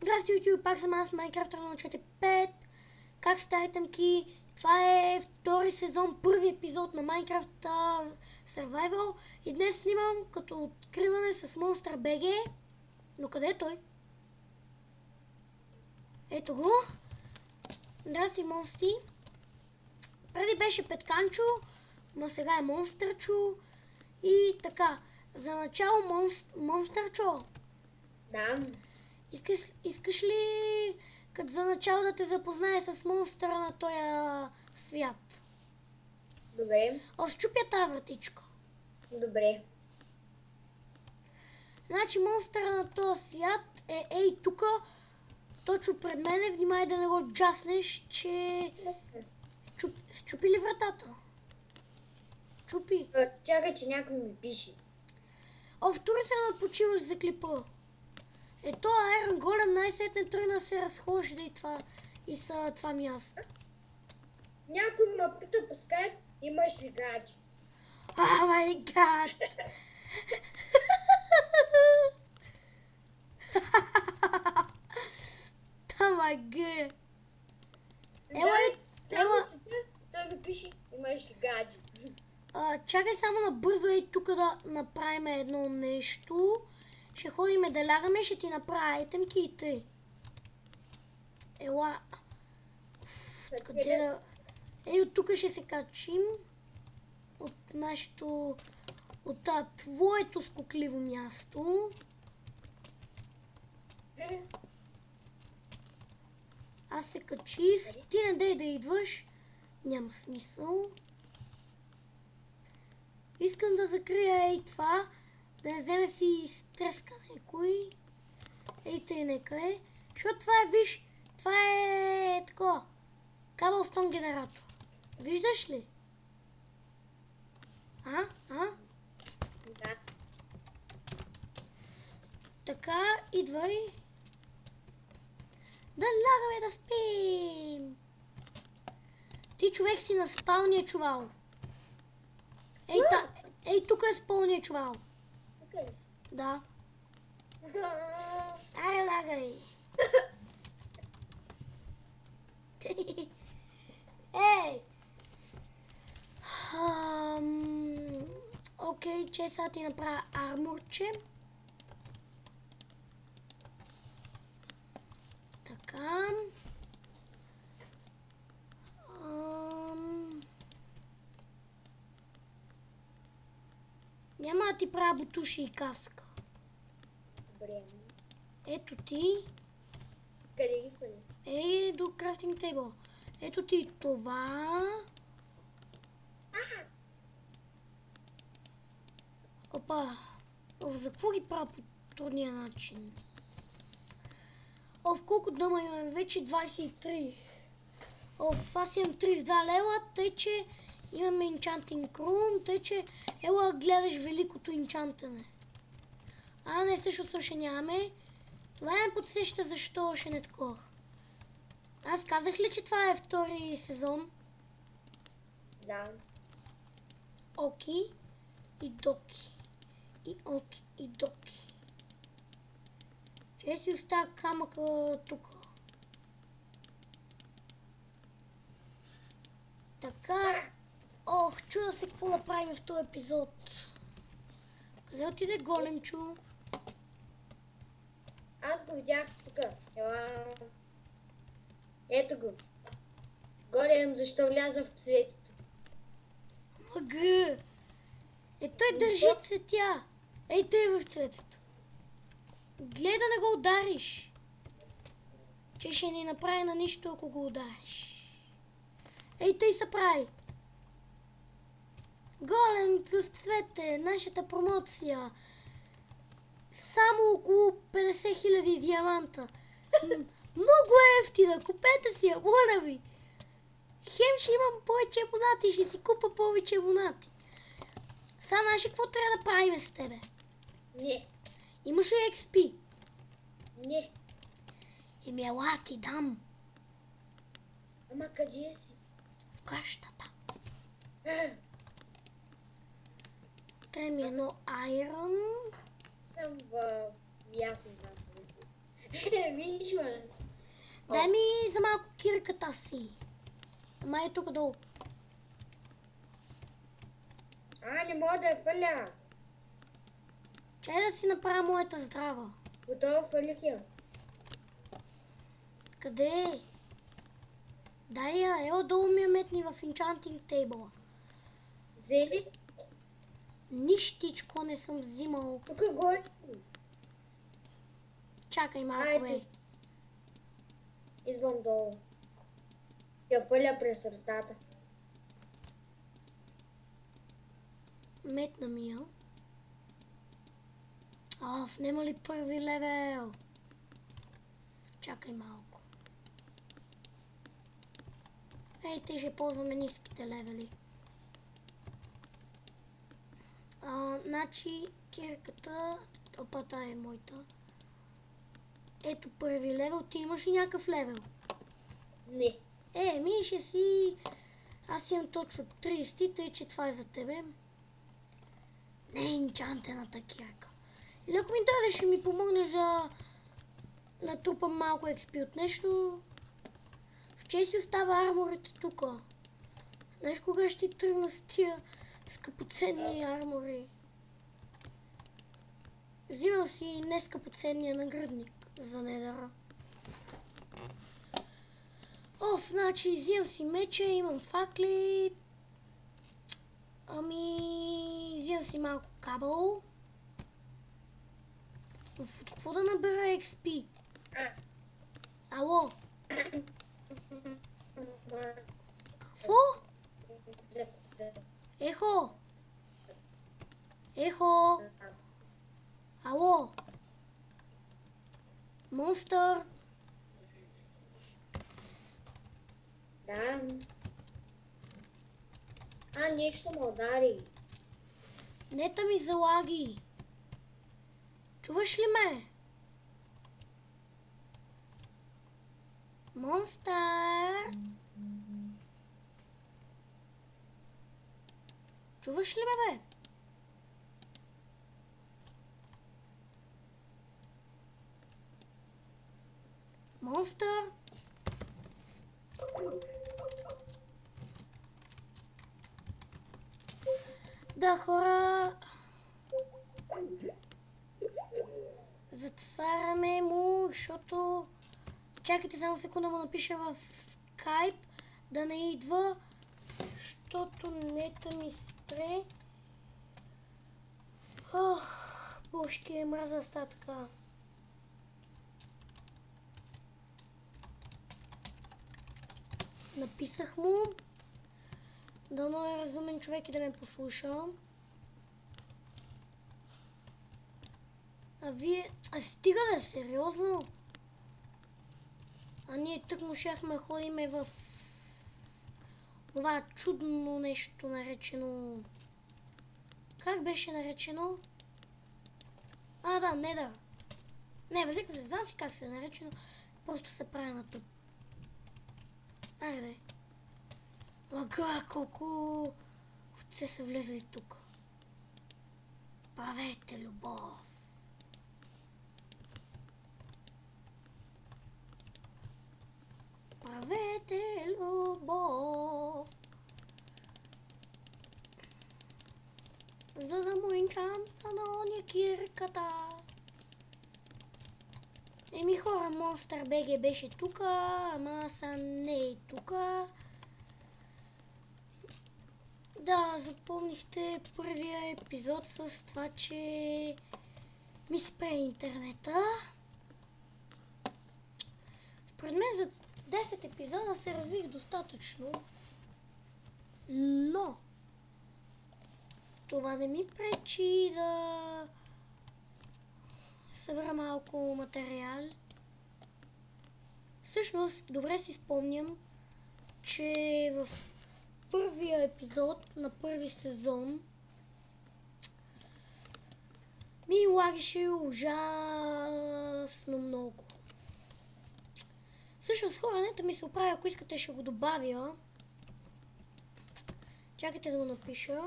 Здрасти, YouTube, пак съм аз, Minecraft 1.4.5. Как сте, айтъмки? Това е втори сезон, първи епизод на Minecraft Survival. И днес снимам като откриване с Monster BG. Но къде е той? Ето го. Здрасти, Монсти. Преди беше Петканчо, но сега е Монстърчо. И така, за начало Монстърчо. Да. Искаш ли като за начало да те запознае с монстъра на този свят? Добре. Счупя тази вратичка. Добре. Значи монстъра на този свят е ей тука, точно пред мене. Внимай да не го джаснеш, че... Счупи ли вратата? Чупи. Чакай, че някой ми пише. Втори се надпочиваш за клипа. Ето Iron Golem най-сетне тръгна се разхожда и са това място. Някой ме пита по скайп, имаш ли гадже? О май гад! Тамаге! Ела. Той ми пише, имаш ли гадже? Чакай само набързо тук да направим едно нещо. Ще ходиме да лягаме, ще ти направя айтемки и тъй. Ела. Къде да... от тук ще се качим. От нашето... От твоето скокливо място. Аз се качих. Ти не дай да идваш. Няма смисъл. Искам да закрия това. Да не вземе си стреска някой. Тъй нека е. Защото това е, виж, това е такова. Кабелстон генератор. Виждаш ли? Да. Така, идвай. Да лягаме да спим. Ти човек си на спалния чувал. Тук е спалния чувал. Okay. Да. Ай, лагай. Ей! Окей, че сега ти направя армурче. Така. Няма да ти правя бутуши и каска. Добре. Ето ти. Къде ги фали? До крафтинг тейбъл. Ето ти това. Опа. За какво ги правя по трудния начин? В колко дъма имаме вече? 23. Аз имам 32 лева, тъй че имаме Enchanting Room, тъй че ела гледаш великото инчантане. Не, също ще нямаме. Това ме подсеща защо ще не такова. Аз казах ли, че това е втори сезон? Да. Оки и доки. И оки и доки. Ще си оставя камъка тук. Така. Чуда се какво да правим в този епизод. Къде отиде големчо? Аз го видях тук. Ето го. Голем, защо вляза в цветето? Мъгъ! Той държи цветя. Тъй в цветето. Гледай да не го удариш. Че ще не направи на нищо, ако го удариш. Тъй се прави. Голем плюс цвете, нашата промоция. Само около 50 000 диаманта. Много ефтина, купете си я, моля ви. Хем ще имам повече абонати, ще си купа повече абонати. Сега знаеш какво трябва да правим с тебе? Не. Имаш ли XP? Не. Ела ти дам. Ама къде си? В къщата. Трябва ми едно айрон. Съм в ясен знам къде си. Виж, бе. Дай ми за малко кирката си. Ама е тук долу. Не мога да я фърля. Чай да си направя моята здрава. Готово, фърлих я. Къде е? Дай я, ела долу ми я метни в Enchanting Table. Взели? Нищичко не съм взимал. Тук горе. Чакай малко, бе. Идвам долу. Я фърля през вратата. Метна ми я. Снема ли първи левел? Чакай малко. Ей, те ще ползваме ниските левели. Значи, кирката... Опата е моята. Ето първи левел. Ти имаш ли някакъв левел? Не. Ми ще си... Аз имам точно 30, тъй че това е за тебе. Не е енчантената кирка. Или ако ми дойдеш, ще ми помогнеш да натрупам малко XP от нещо. В чей си остава арморите тук? Знаеш кога ще тръгна с тия скъпоценни армори? Взимам си нескъпоценния нагръдник за недъра. Значи взимам си меча, имам факли. Взимам си малко кабел. Какво да набера XP? Ало? Какво? Ехо? Ехо? Ало? Монстър? Да. Нещо ме удари. Нета ми залаги. Чуваш ли ме? Монстър? Чуваш ли ме, бе? Монстър? Да, хора. Затваряме му, защото... Чакайте само секунда, му напиша в Skype да не идва, защото нета ми спре. Божки, мраза ста така. Написах му. Дано е разумен човек и да ме послуша. Вие... стига да, сериозно. Ние тък му щяхме ходиме в... това чудно нещо наречено... Как беше наречено? Да, Недър. Не, възикам се, знам си как се е наречено. Просто се прави на тъп. Айде. Мага, колко овце са влезли тук. Правете любов. Правете любов. За да му енчанта на оня кирката. Хора, Монстър БГ беше тука, ама са не е тука. Да, запомнихте първия епизод с това, че ми спре интернета. Според мен за 10 епизода се развих достатъчно, но това не ми пречи да събера малко материал. Всъщност, добре си спомням, че в първия епизод на първи сезон ми лагеше ужасно много. Всъщност, хора, нета ми се оправя, ако искате ще го добавя. Чакайте да го напиша.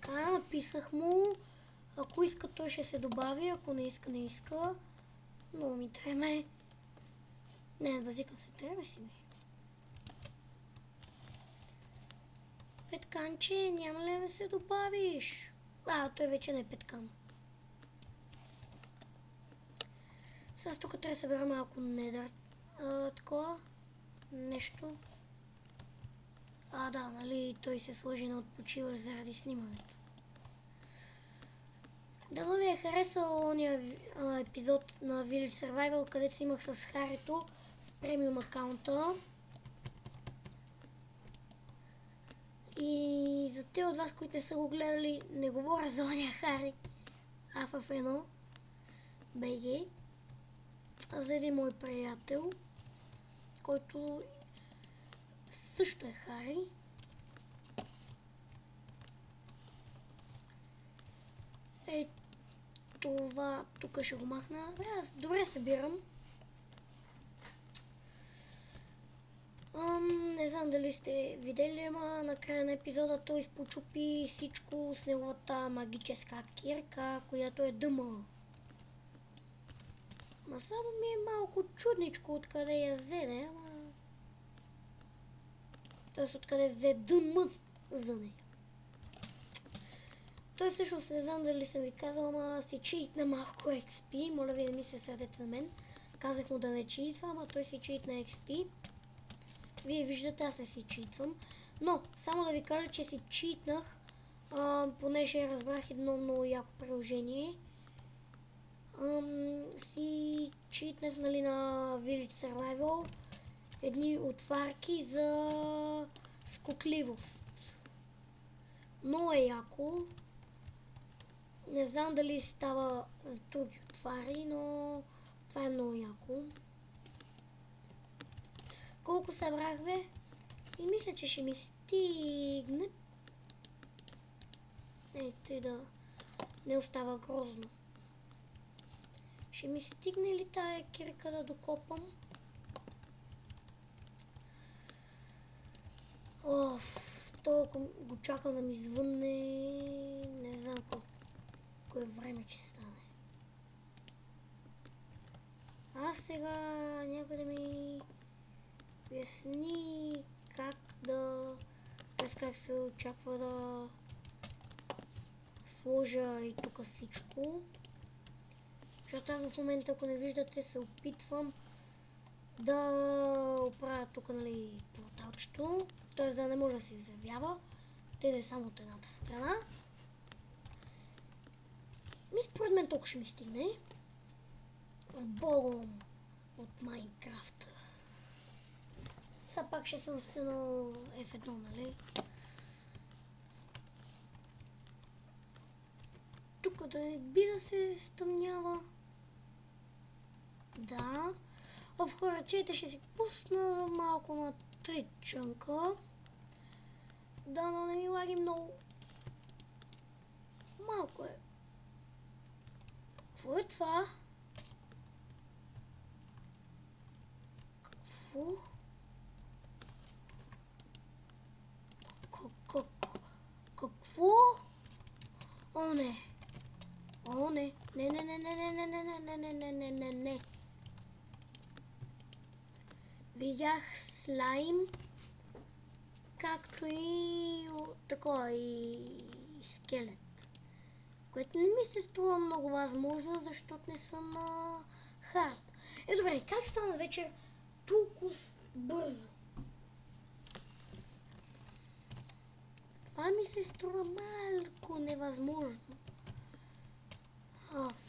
Така, написах му. Ако иска, той ще се добави. Ако не иска, не иска. Много ми треме. Не, базикам се, треме си ми. Петканче, няма ли да се добавиш? Той вече не е Петкан. Сега тук трябва да събера малко недър. Такова нещо. Да, нали той се сложи на отпочиваш заради снимането. Дано ви е харесал ония епизод на Village Survival, където си имах с Харито в премиум акаунта. И за те от вас, които не са го гледали, не говоря за ония Хари FF1 BG, а за един мой приятел, който също е Хари. Това тук ще го махна. Аз добре събирам. Не знам дали сте видели, ама на края на епизода той изпочупи всичко с неговата магическа кирка, която е дъма. Ма само ми е малко чудничко откъде я взе, ама... Тоест откъде взе дъмът за нея. Той всъщност не знам дали съм ви казал, ама си читна малко XP. Моля ви да ми се сърдете на мен. Казах му да не читва, ама той си читна XP. Вие виждате, аз не си читвам. Но, само да ви кажа, че си читнах, понеже разбрах едно много яко приложение. Си читнах, нали, на Village Survival едни отварки за скокливост. Много е яко. Не знам дали става за други отвари, но това е много яко. Колко събрах, бе? И мисля, че ще ми стигне. Ето и да не остава грозно. Ще ми стигне ли тая кирка да докопам? Толкова го чакам да ми звънне. Не знам колко е време, че стане. Сега някой да ми обясни как как се очаква да сложа и тук всичко. Защото аз в момента, ако не виждате, се опитвам да оправя тук, нали, порталчето. Т.е. да не може да се изявява. Те да е само от едната страна. Според мен толкова ще ми стигне. С богом от Майнкрафта. Сега пак ще съм с едно F1, нали? Тук да не би да се стъмнява. Да. В хорачета ще си пусна малко на 3 чънка. Да, но не ми лаги много. Малко е. Какво е това? Какво? Какво? О, не. О, не. Не. Видях слайм, както и такова и скелет. Което не ми се струва много възможно, защото не съм на хард. Добре, как стана вечер толкова бързо? Това ми се струва малко невъзможно.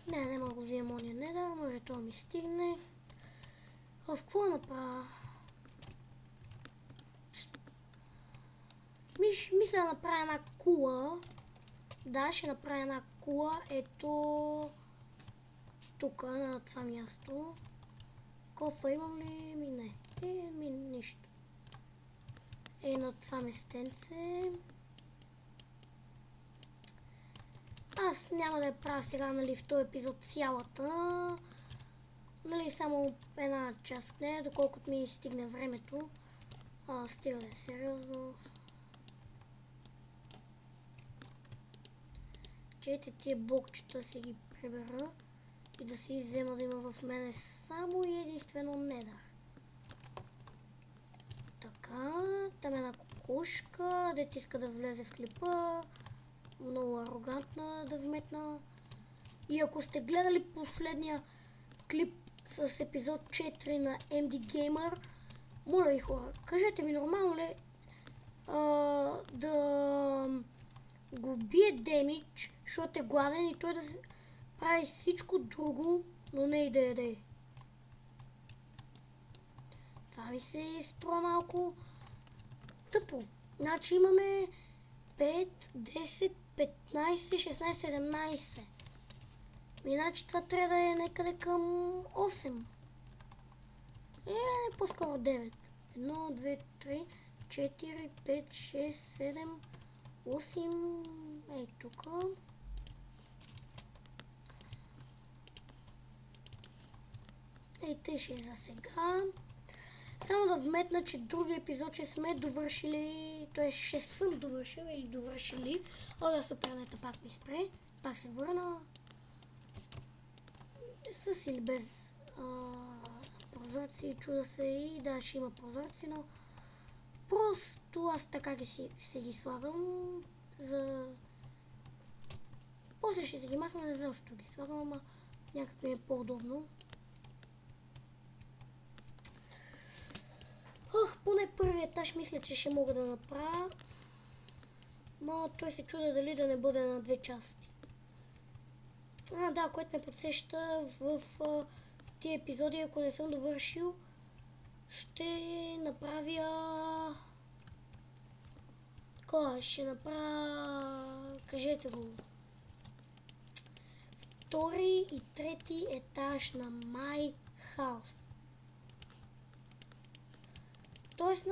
Не мога да взема ония недър, може това ми стигне. Какво направя? Мисля да направя една кула. Да, ще направя една кула. Ето тук, на това място. Кофа имам ли? Не. Нищо. На това местенце. Аз няма да я правя сега, нали, в този епизод цялата. Нали, само една част от нея, доколкото ми стигне времето. Стига да е сериозно. Чайте тия блокчета си ги прибера и да си взема да има в мене само и единствено недър. Така, там една кокошка, дето иска да влезе в клипа. Много арогантна да вметна. И ако сте гледали последния клип с епизод 4 на MD Gamer, моля ви хора, кажете ми нормално ли да го бие демидж, защото е гладен и той да прави всичко друго, но не и да яде. Това ми се струва малко тъпо. Значи имаме 5, 10, 15, 16, 17. Иначе това трябва да е някъде към 8. Или по-скоро 9. 1, 2, 3, 4, 5, 6, 7, 8. Ей тук. Ей тъй ще е за сега. Само да вметна, че други епизод ще сме довършили, т.е. ще съм довършил или довършили. О, да, супер, нета пак ми спре. Пак се върна. С или без прозорци, чуда се и да, ще има прозорци, но просто аз така ги слагам за... После ще си ги махна, не знам, защо ги слагам, ама някак ми е по-удобно. Поне първият етаж мисля, че ще мога да направя. Но той се чуда дали да не бъде на две части. Да, което ме подсеща в тия епизоди, ако не съм довършил, ще направя... Кой? Ще направя... Кажете го. Втори и трети етаж на My House. Тоест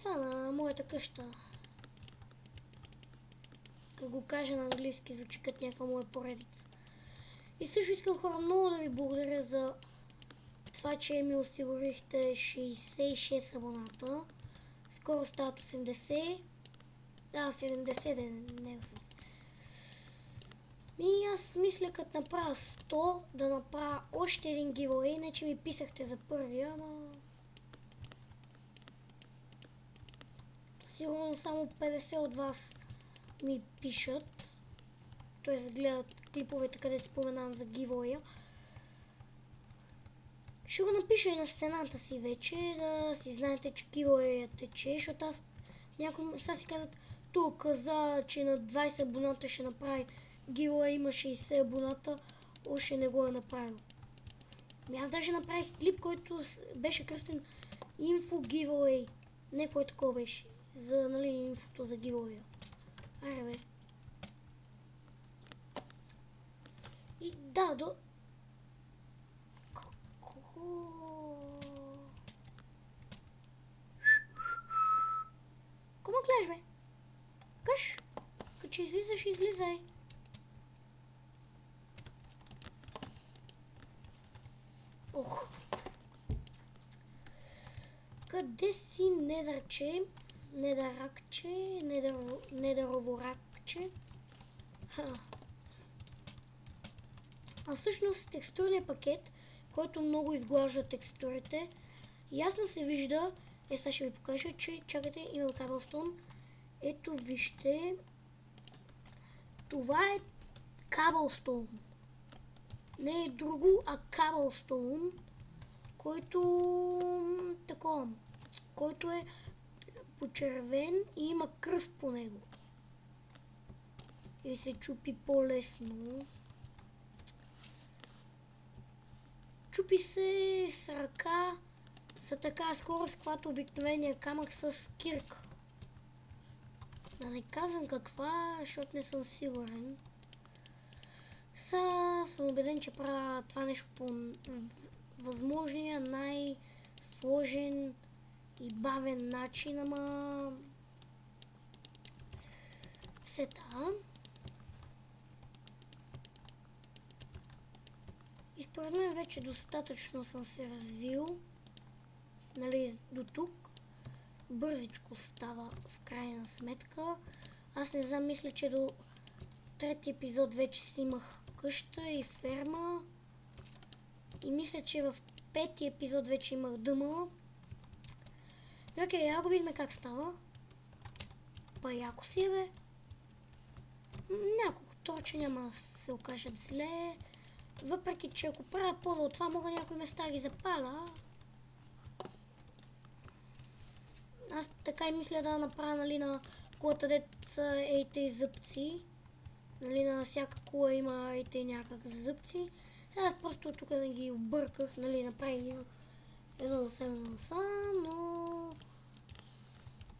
на моята къща. Как го кажа на английски, звучи като някаква моя поредица. И също искам, хора, много да ви благодаря за това, че ми осигурихте 66 абоната. Скоро стават 80. 70, не 80. Аз мисля, като направя 100, да направя още един giveaway. Иначе ми писахте за първия, ама... Сигурно само 50 от вас ми пишат. Т.е. гледат клиповете, къде споменавам за giveaway. Ще го напиша и на стената си вече, да си знаете, че giveaway тече, защото аз някои сега си казват, тук каза, че на 20 абоната ще направи giveaway, има 60 абоната, още не го е направил. Аз даже направих клип, който беше кръстен Info Giveaway. Не кой такова беше. За, нали, инфото за giveaway. Айде бе. И да, до... Кома гледаш, бе? Къш? Като излизаш, излизай. Ох. Къде си недърче? Недъракче? Недъроворакче? А всъщност текстурният пакет, който много изглажда текстурите, ясно се вижда, сега ще ви покажа, че чакайте, имам Cobblestone. Ето вижте, това е Cobblestone. Не е друго, а Cobblestone, който е почервен и има кръв по него. И се чупи по-лесно. Чупи се с ръка за така скорост, каквато обикновения камък с кирка. Да не казвам каква, защото не съм сигурен. Съм убеден, че правя това нещо по възможния най-сложен и бавен начин, ама все така. И според мен вече достатъчно съм се развил. Нали, до тук. Бързичко става в крайна сметка. Аз не знам, мисля, че до трети епизод вече снимах къща и ферма. И мисля, че в пети епизод вече имах дъма. Окей, я го видим как става. Па яко си е, бе. Няколко торча няма да се окажат зле. Въпреки, че ако правя пода от това, мога някои места ги запаля. Аз така и мисля да направя, нали, на кулата деца ейте зъбци. Нали, на всяка кула има ейте някак зъбци. Сега просто тук да ги обърках, нали, направих едно насам, но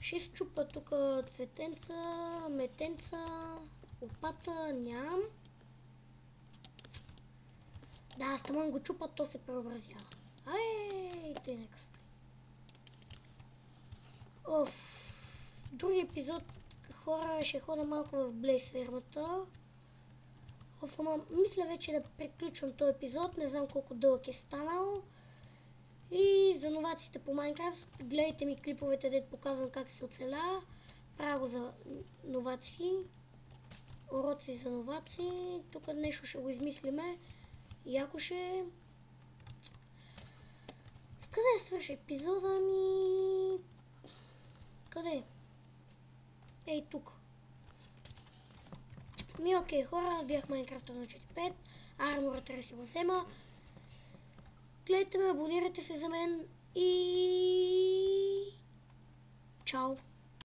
ще изчупа тук цветенца, метенца, лопата нямам. Да, стамон го чупа, то се преобразява. Ай, тъй нека сме. В други епизод, хора, ще хода малко в Блейз фермата. Мисля вече да приключвам този епизод, не знам колко дълъг е станал. И за новаците по Майнкрафт, гледайте ми клиповете, дето показвам как се оцеля. Правя го за новации. Уроци за новации. Тук нещо ще го измислиме. Яко ще... Къде свърши епизода ми? Къде? Ей, тук. Окей, хора, аз бях Майнкрафтър на 4.5. Армора трябва да си го взема. Гледайте ме, абонирайте се за мен и... Чао!